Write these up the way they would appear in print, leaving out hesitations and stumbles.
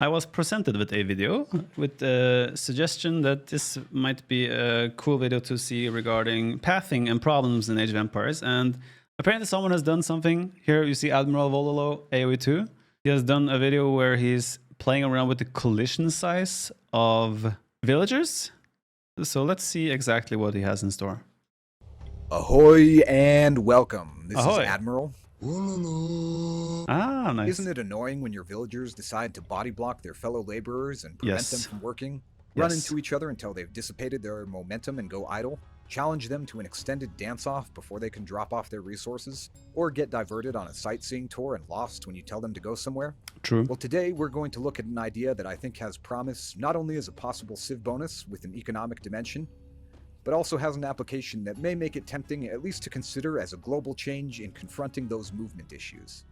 I was presented with a video with a suggestion that this might be a cool video to see regarding pathing and problems in Age of Empires. And apparently someone has done something. Here you see Admiral Vololo AoE2. He has done a video where he's playing around with the collision size of villagers. So let's see exactly what he has in store. Ahoy and welcome. This Ahoy. is Admiral. Ah, nice. Isn't it annoying when your villagers decide to body block their fellow laborers and prevent them from working? Run into each other until they've dissipated their momentum and go idle? Challenge them to an extended dance-off before they can drop off their resources? Or get diverted on a sightseeing tour and lost when you tell them to go somewhere? True. Well, today we're going to look at an idea that I think has promise not only as a possible civ bonus with an economic dimension, but also has an application that may make it tempting at least to consider as a global change in confronting those movement issues.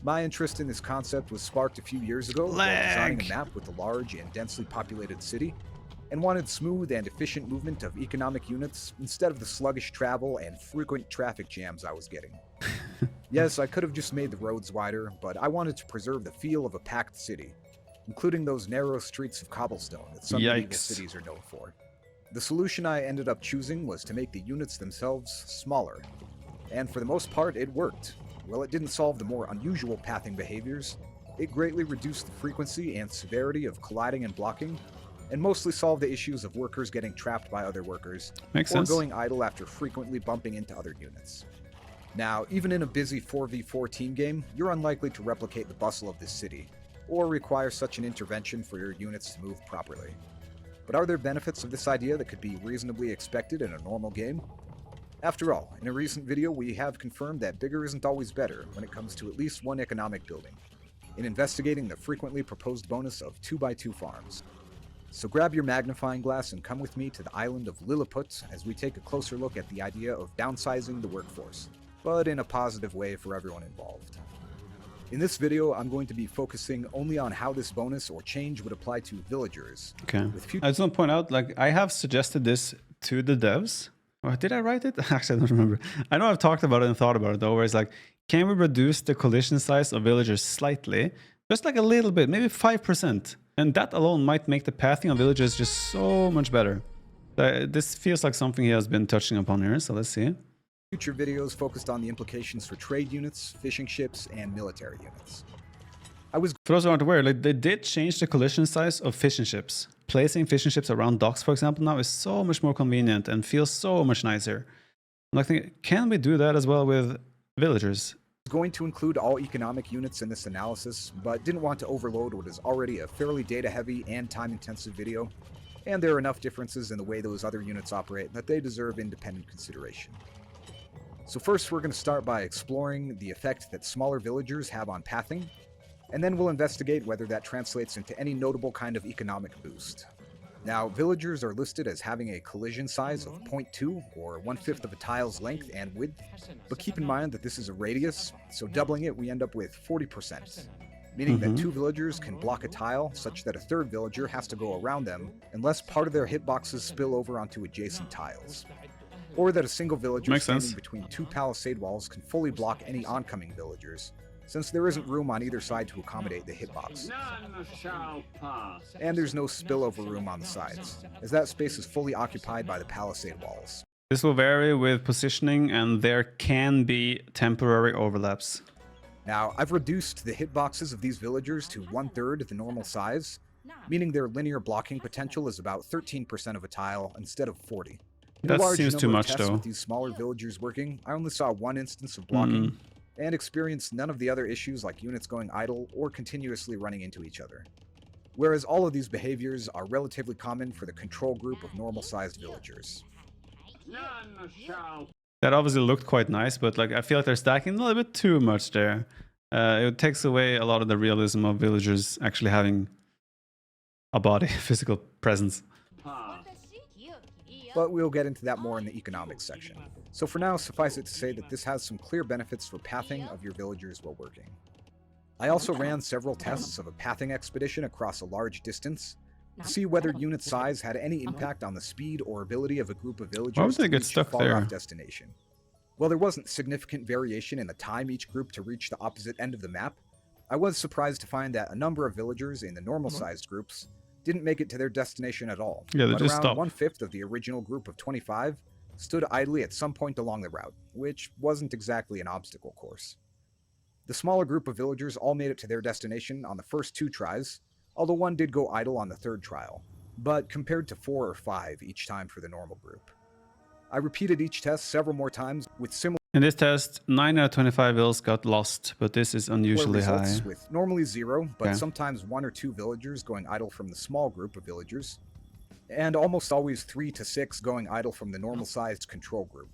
My interest in this concept was sparked a few years ago while designing a map with a large and densely populated city, and wanted smooth and efficient movement of economic units instead of the sluggish travel and frequent traffic jams I was getting. Yes, I could have just made the roads wider, but I wanted to preserve the feel of a packed city, including those narrow streets of cobblestone that some medieval cities are known for. The solution I ended up choosing was to make the units themselves smaller, and for the most part it worked. While it didn't solve the more unusual pathing behaviors, it greatly reduced the frequency and severity of colliding and blocking, and mostly solved the issues of workers getting trapped by other workers, or going idle after frequently bumping into other units. Now, even in a busy 4v4 team game, you're unlikely to replicate the bustle of this city, or require such an intervention for your units to move properly. But are there benefits of this idea that could be reasonably expected in a normal game? After all, in a recent video we have confirmed that bigger isn't always better when it comes to at least one economic building, in investigating the frequently proposed bonus of 2x2 farms. So grab your magnifying glass and come with me to the island of Lilliput as we take a closer look at the idea of downsizing the workforce, but in a positive way for everyone involved. In this video, I'm going to be focusing only on how this bonus or change would apply to villagers. Okay. I just want to point out, like, I have suggested this to the devs. Or did I write it? Actually, I don't remember. I know I've talked about it and thought about it though, where it's like, can we reduce the collision size of villagers slightly? Just like a little bit, maybe 5%. And that alone might make the pathing of villagers just so much better. This feels like something he has been touching upon here, so let's see. Future videos focused on the implications for trade units, fishing ships, and military units. For those who aren't aware, like, they did change the collision size of fishing ships. Placing fishing ships around docks, for example, now is so much more convenient and feels so much nicer. I'm like thinking, can we do that as well with villagers? I was going to include all economic units in this analysis, but didn't want to overload what is already a fairly data-heavy and time-intensive video, and there are enough differences in the way those other units operate that they deserve independent consideration. So first we're going to start by exploring the effect that smaller villagers have on pathing, and then we'll investigate whether that translates into any notable kind of economic boost. Now, villagers are listed as having a collision size of 0.2, or 1/5 of a tile's length and width, but keep in mind that this is a radius, so doubling it we end up with 40%, meaning that 2 villagers can block a tile such that a 3rd villager has to go around them unless part of their hitboxes spill over onto adjacent tiles. Or that a single villager standing between 2 palisade walls can fully block any oncoming villagers, since there isn't room on either side to accommodate the hitbox. And there's no spillover room on the sides, as that space is fully occupied by the palisade walls. This will vary with positioning, and there can be temporary overlaps. Now, I've reduced the hitboxes of these villagers to 1/3 the normal size, meaning their linear blocking potential is about 13% of a tile instead of 40. That seems too much, though. With these smaller villagers working, I only saw 1 instance of blocking, and experienced none of the other issues like units going idle or continuously running into each other. Whereas all of these behaviors are relatively common for the control group of normal-sized villagers. That obviously looked quite nice, but like, I feel like they're stacking a little bit too much there. It takes away a lot of the realism of villagers actually having a body, physical presence. But we'll get into that more in the economics section. So for now, suffice it to say that this has some clear benefits for pathing of your villagers while working. I also ran several tests of a pathing expedition across a large distance to see whether unit size had any impact on the speed or ability of a group of villagers to reach a far-off destination. While there wasn't significant variation in the time each group to reach the opposite end of the map, I was surprised to find that a number of villagers in the normal-sized groups didn't make it to their destination at all. Yeah, they but just around stop. 1/5 of the original group of 25 stood idly at some point along the route, which wasn't exactly an obstacle course. The smaller group of villagers all made it to their destination on the first 2 tries, although one did go idle on the 3rd trial, but compared to 4 or 5 each time for the normal group. I repeated each test several more times with similar In this test, 9 out of 25 vills got lost, but this is unusually results, high. with normally 0, but Okay. sometimes 1 or 2 villagers going idle from the small group of villagers, and almost always 3 to 6 going idle from the normal-sized control group.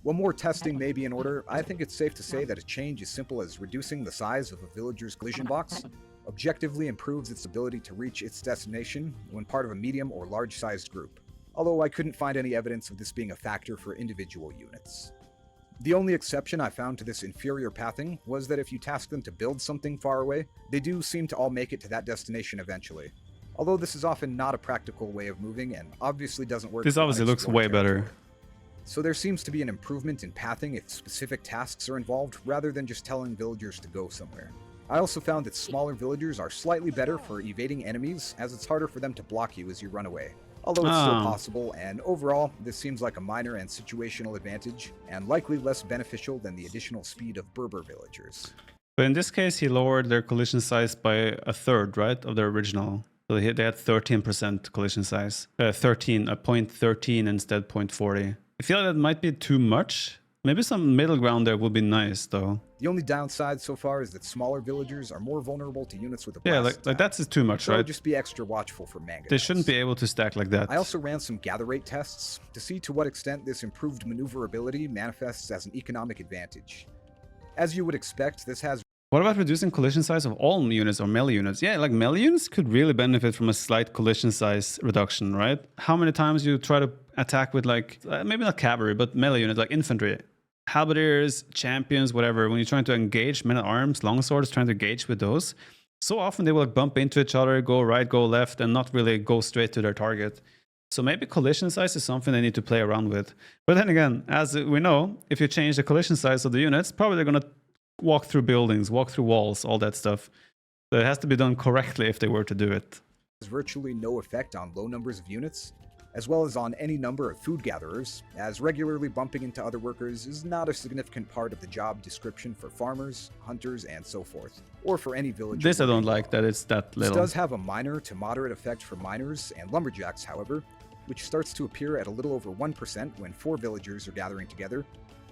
While more testing may be in order, I think it's safe to say that a change as simple as reducing the size of a villager's collision box objectively improves its ability to reach its destination when part of a medium or large-sized group, although I couldn't find any evidence of this being a factor for individual units. The only exception I found to this inferior pathing was that if you task them to build something far away, they do seem to all make it to that destination eventually. Although this is often not a practical way of moving and obviously doesn't work. This for obviously looks way unexplored better. territory. So there seems to be an improvement in pathing if specific tasks are involved rather than just telling villagers to go somewhere. I also found that smaller villagers are slightly better for evading enemies, as it's harder for them to block you as you run away. Although it's still possible, and overall, this seems like a minor and situational advantage, and likely less beneficial than the additional speed of Berber villagers. But in this case, he lowered their collision size by 1/3, right, of their original. So they had 13% collision size. 0.13 instead 0.40. I feel like that might be too much. Maybe some middle ground there would be nice, though. The only downside so far is that smaller villagers are more vulnerable to units with a Yeah, blast like that's too much, so right? just be extra watchful for manga. They shouldn't be able to stack like that. I also ran some gather rate tests to see to what extent this improved maneuverability manifests as an economic advantage. As you would expect, this has What about reducing collision size of all units or melee units? Yeah, like melee units could really benefit from a slight collision size reduction, right? How many times you try to attack with like, maybe not cavalry, but melee units like infantry, halberdiers, champions, whatever. When you're trying to engage men-at-arms, longswords, trying to engage with those, so often they will like bump into each other, go right, go left, and not really go straight to their target. So maybe collision size is something they need to play around with. But then again, as we know, if you change the collision size of the units, probably they're going to walk through buildings, walk through walls, all that stuff. So it has to be done correctly if they were to do it. virtually no effect on low numbers of units, as well as on any number of food gatherers, as regularly bumping into other workers is not a significant part of the job description for farmers, hunters, and so forth, or for any villager. This I don't working like, alone. that it's that little. This does have a minor to moderate effect for miners and lumberjacks, however, which starts to appear at a little over 1% when 4 villagers are gathering together,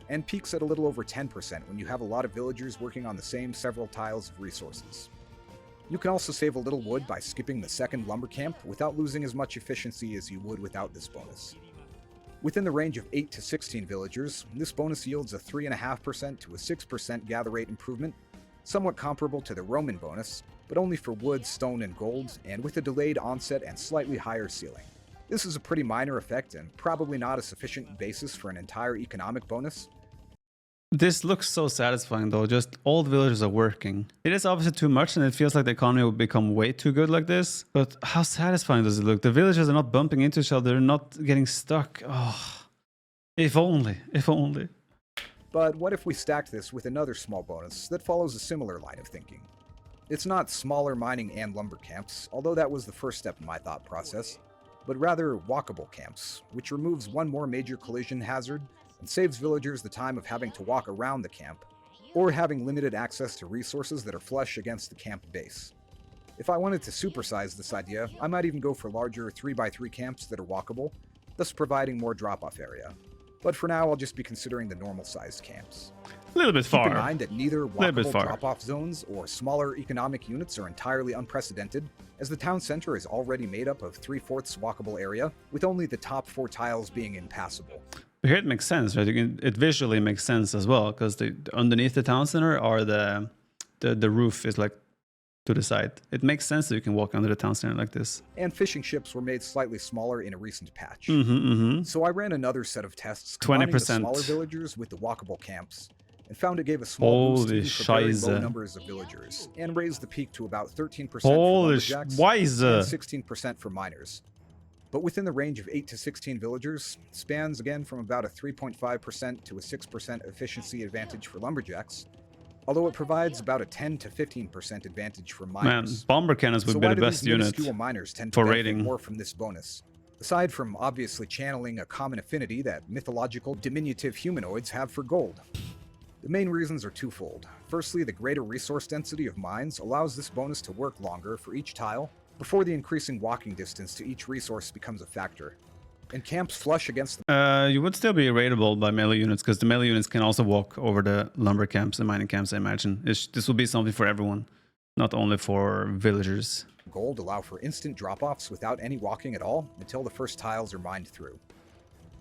and peaks at a little over 10% when you have a lot of villagers working on the same several tiles of resources. You can also save a little wood by skipping the second lumber camp without losing as much efficiency as you would without this bonus. Within the range of 8 to 16 villagers, this bonus yields a 3.5% to a 6% gather rate improvement, somewhat comparable to the Roman bonus, but only for wood, stone, and gold, and with a delayed onset and slightly higher ceiling. This is a pretty minor effect and probably not a sufficient basis for an entire economic bonus. This looks so satisfying though, just all the villagers are working. It is obviously too much and it feels like the economy will become way too good like this, but how satisfying does it look? The villagers are not bumping into each other, they're not getting stuck. Oh, if only, if only. But what if we stacked this with another small bonus that follows a similar line of thinking? It's not smaller mining and lumber camps, although that was the first step in my thought process, but rather walkable camps, which removes one more major collision hazard and saves villagers the time of having to walk around the camp, or having limited access to resources that are flush against the camp base. If I wanted to supersize this idea, I might even go for larger 3x3 camps that are walkable, thus providing more drop-off area. But for now, I'll just be considering the normal-sized camps. A little bit far. Keep in mind that neither walkable far. drop-off zones or smaller economic units are entirely unprecedented, as the town center is already made up of 3/4 walkable area, with only the top 4 tiles being impassable. But here it makes sense, right? It visually makes sense as well, because underneath the town center are the roof is like to the side. It makes sense that you can walk under the town center like this. And fishing ships were made slightly smaller in a recent patch. Mm-hmm. So I ran another set of tests combining the 20%. smaller villagers with the walkable camps, and found it gave a small boost Holy even for very low Scheiße. numbers of villagers, and raised the peak to about 13% Holy for lumberjacks and Scheiße. 16% for miners. But within the range of 8 to 16 villagers, spans again from about a 3.5% to a 6% efficiency advantage for lumberjacks, although it provides about a 10 to 15% advantage for Man, miners. bomber cannons would So be why the do best these unit minuscule miners tend to for benefit raiding. more from this bonus? Aside from obviously channeling a common affinity that mythological diminutive humanoids have for gold. The main reasons are twofold. Firstly, the greater resource density of mines allows this bonus to work longer for each tile before the increasing walking distance to each resource becomes a factor. And camps flush against the You would still be raidable by melee units because the melee units can also walk over the lumber camps and mining camps, I imagine. This will be something for everyone, not only for villagers. gold allow for instant drop-offs without any walking at all until the first tiles are mined through.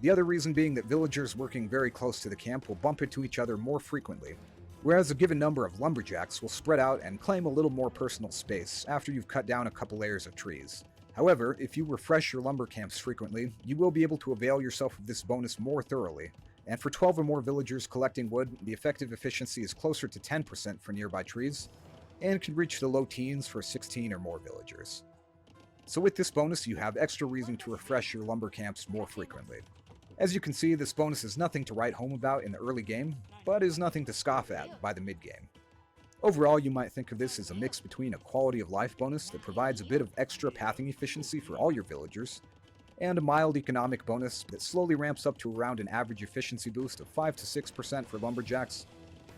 The other reason being that villagers working very close to the camp will bump into each other more frequently, whereas a given number of lumberjacks will spread out and claim a little more personal space after you've cut down a couple layers of trees. However, if you refresh your lumber camps frequently, you will be able to avail yourself of this bonus more thoroughly, and for 12 or more villagers collecting wood, the effective efficiency is closer to 10% for nearby trees, and can reach the low teens for 16 or more villagers. So with this bonus, you have extra reason to refresh your lumber camps more frequently. As you can see, this bonus is nothing to write home about in the early game, but is nothing to scoff at by the mid-game. Overall, you might think of this as a mix between a quality of life bonus that provides a bit of extra pathing efficiency for all your villagers, and a mild economic bonus that slowly ramps up to around an average efficiency boost of 5 to 6% for lumberjacks,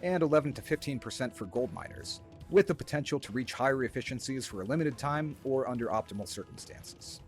and 11 to 15% for gold miners, with the potential to reach higher efficiencies for a limited time or under optimal circumstances.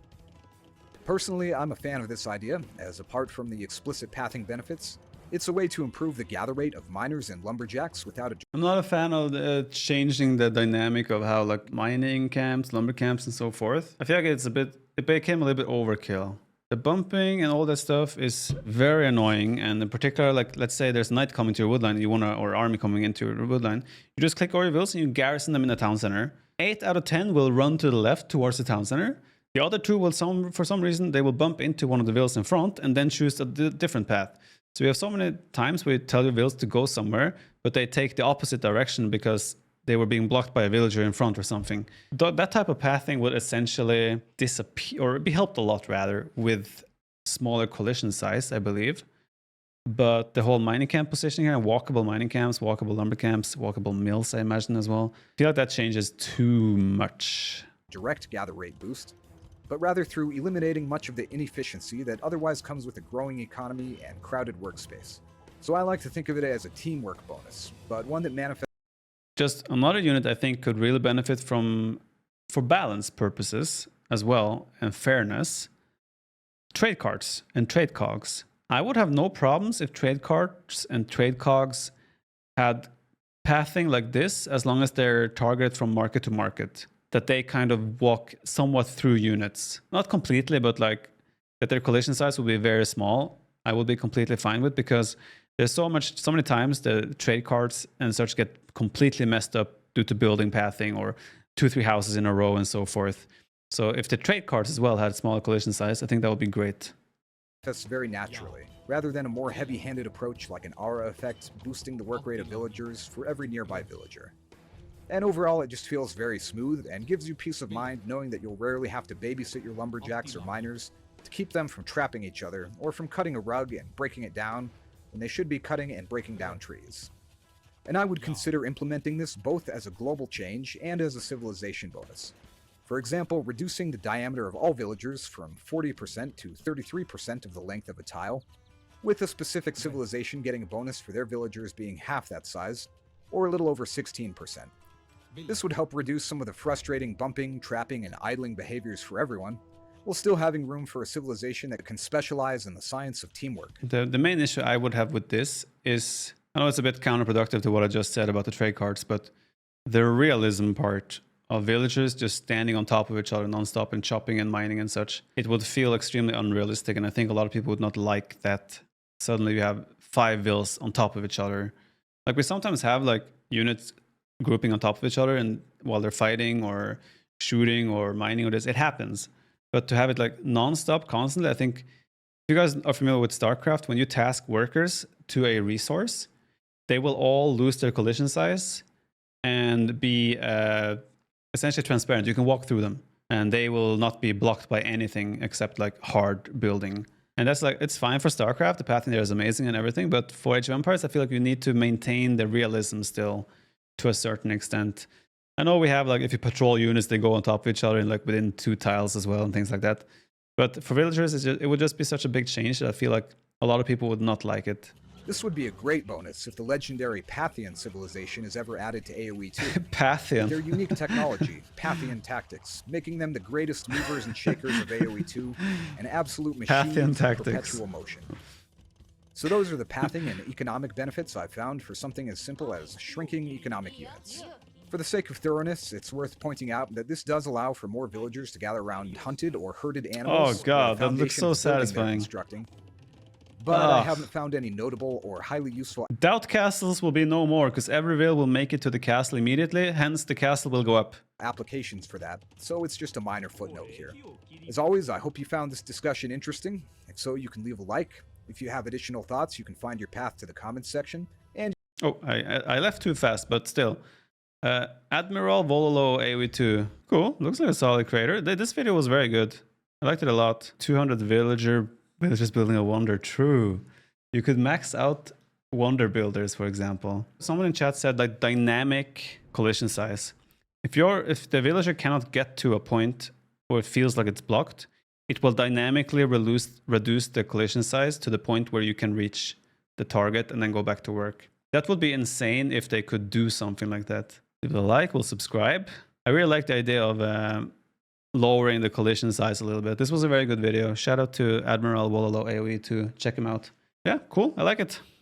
Personally, I'm a fan of this idea, as apart from the explicit pathing benefits, it's a way to improve the gather rate of miners and lumberjacks without a... I'm not a fan of changing the dynamic of how like mining camps, lumber camps, and so forth. I feel like it became a little bit overkill. The bumping and all that stuff is very annoying, and in particular, like let's say there's knight coming to your woodline, or army coming into your woodline, you just click all your vills and you garrison them in the town center. 8 out of 10 will run to the left towards the town center. The other 2 will, for some reason, they will bump into one of the vills in front and then choose a different path. So we have so many times where you tell your vills to go somewhere, but they take the opposite direction because they were being blocked by a villager in front or something. That type of pathing would essentially disappear, or be helped a lot rather, with smaller collision size, I believe. But the whole mining camp positioning here, walkable mining camps, walkable lumber camps, walkable mills, I imagine as well, I feel like that changes too much. direct gather rate boost, but rather through eliminating much of the inefficiency that otherwise comes with a growing economy and crowded workspace. So I like to think of it as a teamwork bonus, but one that manifests... Just another unit I think could really benefit from, for balance purposes as well, and fairness, trade cards and trade cogs. I would have no problems if trade cards and trade cogs had pathing like this, as long as they're targeted from market to market, that they kind of walk somewhat through units. Not completely, but like that their collision size will be very small. I will be completely fine with, because there's so many times the trade cards and such get completely messed up due to building pathing or 2-3 houses in a row and so forth. So if the trade cards as well had smaller collision size, I think that would be great. Very naturally, rather than a more heavy-handed approach like an aura effect boosting the work rate of villagers for every nearby villager. And overall, it just feels very smooth and gives you peace of mind knowing that you'll rarely have to babysit your lumberjacks or miners to keep them from trapping each other or from cutting a rug and breaking it down when they should be cutting and breaking down trees. And I would consider implementing this both as a global change and as a civilization bonus. For example, reducing the diameter of all villagers from 40% to 33% of the length of a tile, with a specific civilization getting a bonus for their villagers being half that size, or a little over 16%. This would help reduce some of the frustrating bumping, trapping, and idling behaviors for everyone, while still having room for a civilization that can specialize in the science of teamwork. The main issue I would have with this is, I know it's a bit counterproductive to what I just said about the trade cards, but the realism part of villagers just standing on top of each other nonstop and chopping and mining and such, it would feel extremely unrealistic, and I think a lot of people would not like that. Suddenly you have 5 vills on top of each other. Like we sometimes have like units grouping on top of each other and while they're fighting or shooting or mining or this, it happens. But to have it like nonstop, constantly, I think if you guys are familiar with StarCraft, when you task workers to a resource, they will all lose their collision size and be essentially transparent. You can walk through them and they will not be blocked by anything except like hard building. And that's like, it's fine for StarCraft. The pathing there is amazing and everything. But for Age of Empires, I feel like you need to maintain the realism still. to a certain extent. I know we have like if you patrol units, they go on top of each other and like within 2 tiles as well and things like that. But for villagers, it would just be such a big change that I feel like a lot of people would not like it. This would be a great bonus if the legendary Pathian civilization is ever added to AoE 2. Pathian. Their unique technology, Pathian tactics, making them the greatest movers and shakers of AoE 2, an absolute machine for perpetual motion. So those are the pathing and economic benefits I've found for something as simple as shrinking economic units. For the sake of thoroughness, it's worth pointing out that this does allow for more villagers to gather around hunted or herded animals. Oh god, that looks so satisfying. But I haven't found any notable or highly useful... Doubt castles will be no more, because every vill will make it to the castle immediately, hence the castle will go up. ...applications for that, so it's just a minor footnote here. As always, I hope you found this discussion interesting. If so, you can leave a like. If you have additional thoughts, you can find your path to the comments section. And oh, I left too fast, but still. Admiral Vololo AoE 2. Cool, looks like a solid creator. This video was very good. I liked it a lot. 200 villagers building a wonder. True. You could max out wonder builders, for example. Someone in chat said like dynamic collision size. If the villager cannot get to a point where it feels like it's blocked, it will dynamically reduce the collision size to the point where you can reach the target and then go back to work. That would be insane if they could do something like that. Leave a like, we'll subscribe. I really like the idea of lowering the collision size a little bit. This was a very good video. Shout out to Admiral Wololo AoE to check him out. Yeah, cool. I like it.